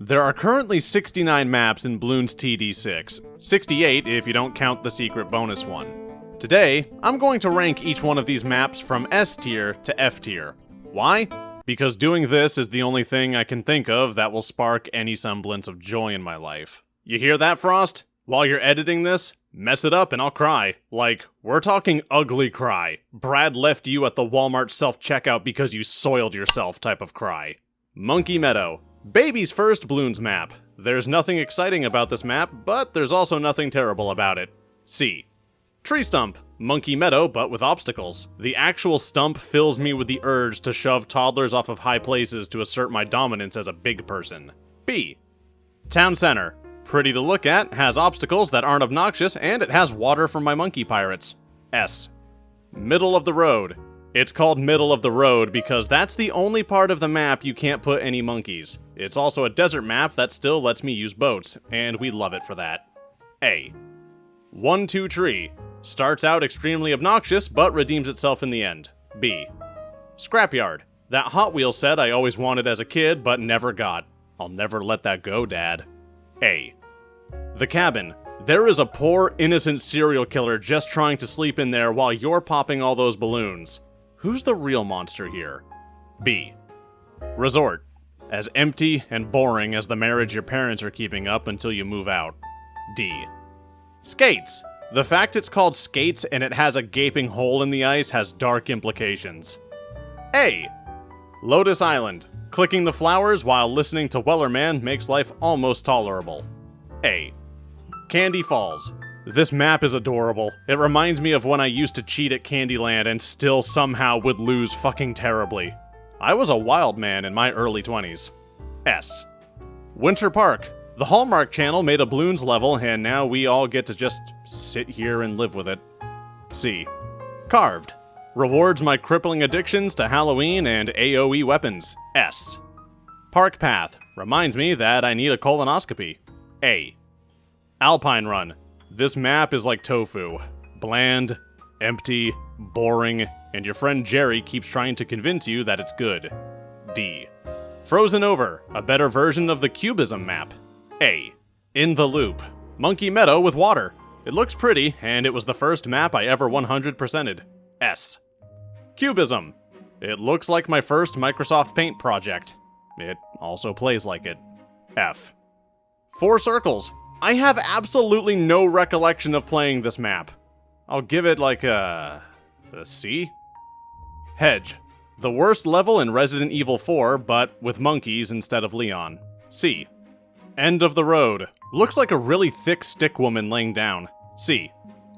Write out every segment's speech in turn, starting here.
There are currently 69 maps in Bloons TD6, 68 if you don't count the secret bonus one. Today, I'm going to rank each one of these maps from S tier to F tier. Why? Because doing this is the only thing I can think of that will spark any semblance of joy in my life. You hear that, Frost? While you're editing this, mess it up and I'll cry. Like, we're talking ugly cry. Brad left you at the Walmart self-checkout because you soiled yourself type of cry. Monkey Meadow. Baby's first Bloons map. There's nothing exciting about this map, but there's also nothing terrible about it. C. Tree Stump. Monkey Meadow, but with obstacles. The actual stump fills me with the urge to shove toddlers off of high places to assert my dominance as a big person. B. Town Center. Pretty to look at, has obstacles that aren't obnoxious, and it has water for my monkey pirates. S. Middle of the Road. It's called Middle of the Road because that's the only part of the map you can't put any monkeys. It's also a desert map that still lets me use boats, and we love it for that. A. 1-2 Tree. Starts out extremely obnoxious, but redeems itself in the end. B. Scrapyard. That Hot Wheels set I always wanted as a kid, but never got. I'll never let that go, Dad. A. The Cabin. There is a poor, innocent serial killer just trying to sleep in there while you're popping all those balloons. Who's the real monster here? B. Resort. As empty and boring as the marriage your parents are keeping up until you move out. D. Skates. The fact it's called Skates and it has a gaping hole in the ice has dark implications. A. Lotus Island. Clicking the flowers while listening to Wellerman makes life almost tolerable. A. Candy Falls. This map is adorable. It reminds me of when I used to cheat at Candyland and still somehow would lose fucking terribly. I was a wild man in my early 20s. S. Winter Park. The Hallmark Channel made a Bloons level and now we all get to just sit here and live with it. C. Carved. Rewards my crippling addictions to Halloween and AoE weapons. S. Park Path. Reminds me that I need a colonoscopy. A. Alpine Run. This map is like tofu. Bland, empty, boring, and your friend Jerry keeps trying to convince you that it's good. D. Frozen Over. A better version of the Cubism map. A. In the Loop. Monkey Meadow with water. It looks pretty, and it was the first map I ever 100%ed. S. Cubism. It looks like my first Microsoft Paint project. It also plays like it. F. Four Circles. I have absolutely no recollection of playing this map. I'll give it like a C? Hedge. The worst level in Resident Evil 4, but with monkeys instead of Leon. C. End of the Road. Looks like a really thick stick woman laying down. C.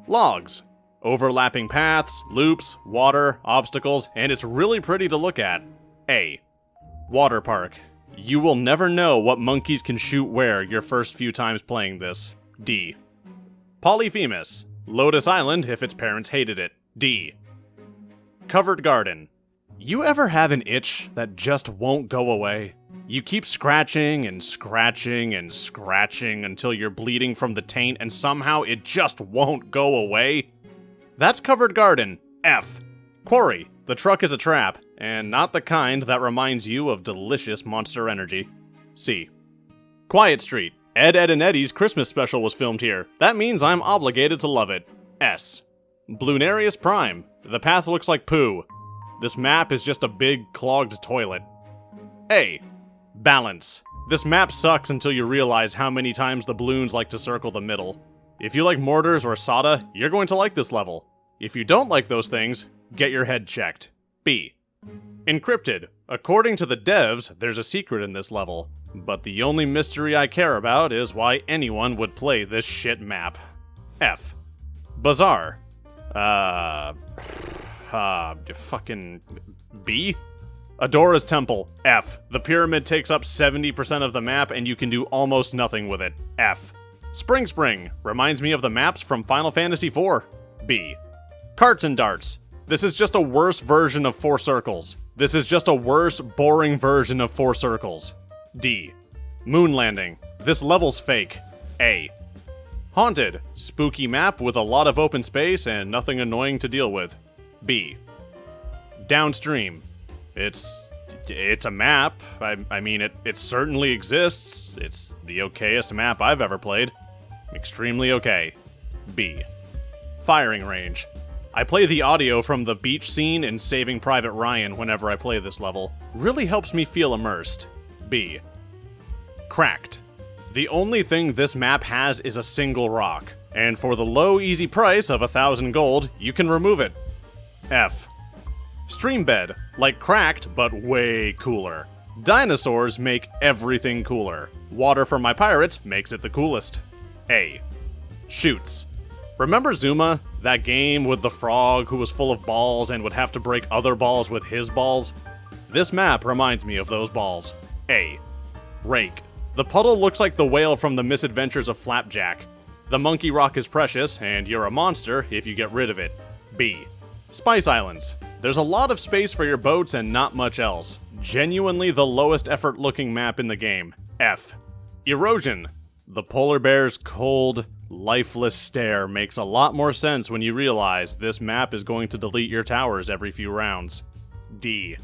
Logs. Overlapping paths, loops, water, obstacles, and it's really pretty to look at. A. Water Park. You will never know what monkeys can shoot where your first few times playing this. D. Polyphemus. Lotus Island if its parents hated it. D. Covered Garden. You ever have an itch that just won't go away? You keep scratching and scratching and scratching until you're bleeding from the taint and somehow it just won't go away? That's Covered Garden. F. Quarry. The truck is a trap, and not the kind that reminds you of delicious Monster Energy. C. Quiet Street. Ed, Edd and Eddy's Christmas special was filmed here. That means I'm obligated to love it. S. Bloonarius Prime. The path looks like poo. This map is just a big, clogged toilet. A. Balance. This map sucks until you realize how many times the Bloons like to circle the middle. If you like mortars or Sada, you're going to like this level. If you don't like those things, get your head checked. B. Encrypted. According to the devs, there's a secret in this level, but the only mystery I care about is why anyone would play this shit map. F. Bazaar. Fucking B? Adora's Temple. F. The pyramid takes up 70% of the map and you can do almost nothing with it. F. Spring. Reminds me of the maps from Final Fantasy IV. B. Carts and Darts. This is just a worse version of Four Circles. This is just a worse, boring version of Four Circles. D. Moon Landing. This level's fake. A. Haunted. Spooky map with a lot of open space and nothing annoying to deal with. B. Downstream. It's It's a map. I mean, it certainly exists. It's the okayest map I've ever played. Extremely okay. B. Firing range. I play the audio from the beach scene in Saving Private Ryan whenever I play this level. Really helps me feel immersed. B. Cracked. The only thing this map has is a single rock, and for the low easy price of 1,000 gold, you can remove it. F. Stream bed, like Cracked, but way cooler. Dinosaurs make everything cooler. Water for my pirates makes it the coolest. A. Shoots. Remember Zuma, that game with the frog who was full of balls and would have to break other balls with his balls? This map reminds me of those balls. A. Rake. The puddle looks like the whale from The Misadventures of Flapjack. The monkey rock is precious, and you're a monster if you get rid of it. B. Spice Islands. There's a lot of space for your boats and not much else. Genuinely the lowest effort looking map in the game. F. Erosion. The polar bear's cold, lifeless stare makes a lot more sense when you realize this map is going to delete your towers every few rounds. D.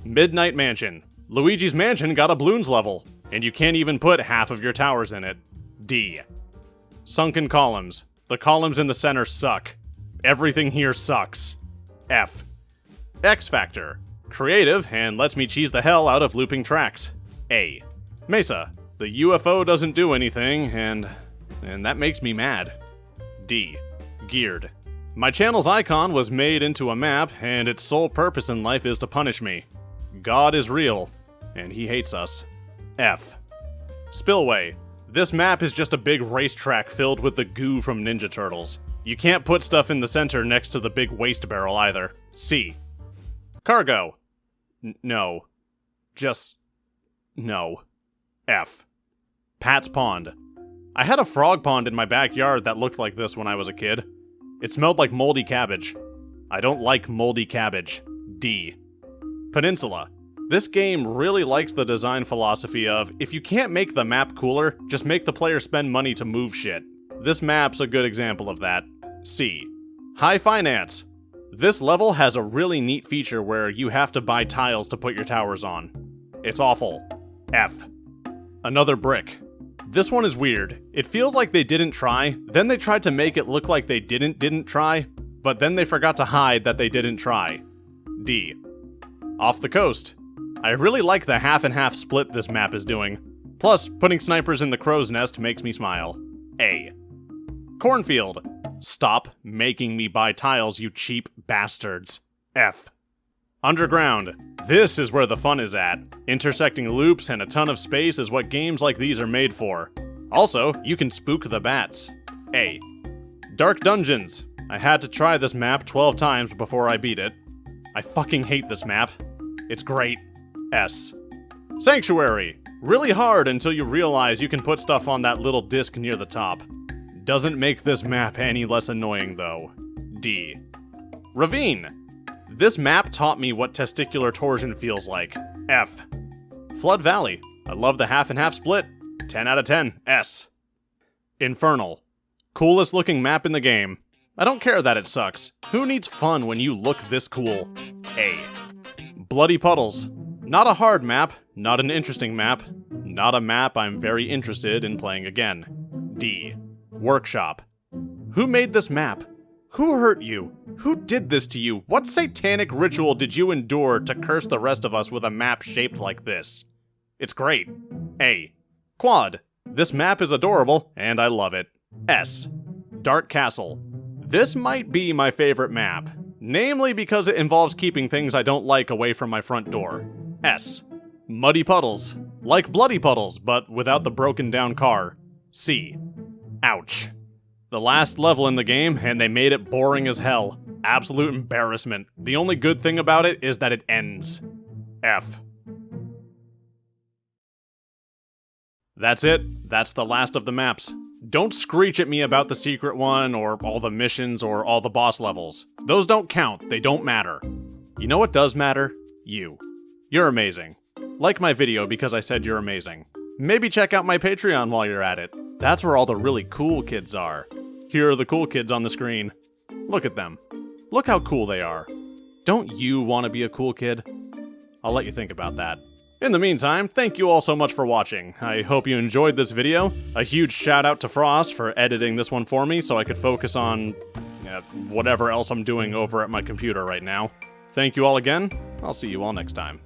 Midnight Mansion. Luigi's Mansion got a Bloons level, and you can't even put half of your towers in it. D. Sunken columns. The columns in the center suck. Everything here sucks. F. X Factor. Creative and lets me cheese the hell out of looping tracks. A. Mesa. The UFO doesn't do anything, and that makes me mad. D. Geared. My channel's icon was made into a map, and its sole purpose in life is to punish me. God is real, and he hates us. F. Spillway. This map is just a big racetrack filled with the goo from Ninja Turtles. You can't put stuff in the center next to the big waste barrel either. C. Cargo. No. Just... no. F. Pat's Pond. I had a frog pond in my backyard that looked like this when I was a kid. It smelled like moldy cabbage. I don't like moldy cabbage. D. Peninsula. This game really likes the design philosophy of, if you can't make the map cooler, just make the player spend money to move shit. This map's a good example of that. C. High Finance. This level has a really neat feature where you have to buy tiles to put your towers on. It's awful. F. Another brick. This one is weird. It feels like they didn't try, then they tried to make it look like they didn't try, but then they forgot to hide that they didn't try. D. Off the coast. I really like the half and half split this map is doing. Plus, putting snipers in the crow's nest makes me smile. A. Cornfield. Stop making me buy tiles, you cheap bastards. F. Underground. This is where the fun is at. Intersecting loops and a ton of space is what games like these are made for. Also, you can spook the bats. A. Dark Dungeons. I had to try this map 12 times before I beat it. I fucking hate this map. It's great. S. Sanctuary. Really hard until you realize you can put stuff on that little disc near the top. Doesn't make this map any less annoying though. D. Ravine. This map taught me what testicular torsion feels like. F. Flood Valley. I love the half and half split. 10 out of 10. S. Infernal. Coolest looking map in the game. I don't care that it sucks. Who needs fun when you look this cool? A. Bloody Puddles. Not a hard map, not an interesting map, not a map I'm very interested in playing again. D. Workshop. Who made this map? Who hurt you? Who did this to you? What satanic ritual did you endure to curse the rest of us with a map shaped like this? It's great. A. Quad. This map is adorable, and I love it. S. Dark Castle. This might be my favorite map, namely because it involves keeping things I don't like away from my front door. S. Muddy Puddles. Like Bloody Puddles, but without the broken down car. C. Ouch. The last level in the game, and they made it boring as hell. Absolute embarrassment. The only good thing about it is that it ends. F. That's it. That's the last of the maps. Don't screech at me about the secret one, or all the missions, or all the boss levels. Those don't count. They don't matter. You know what does matter? You. You're amazing. Like my video because I said you're amazing. Maybe check out my Patreon while you're at it. That's where all the really cool kids are. Here are the cool kids on the screen. Look at them. Look how cool they are. Don't you want to be a cool kid? I'll let you think about that. In the meantime, thank you all so much for watching. I hope you enjoyed this video. A huge shout out to Frost for editing this one for me so I could focus on whatever else I'm doing over at my computer right now. Thank you all again. I'll see you all next time.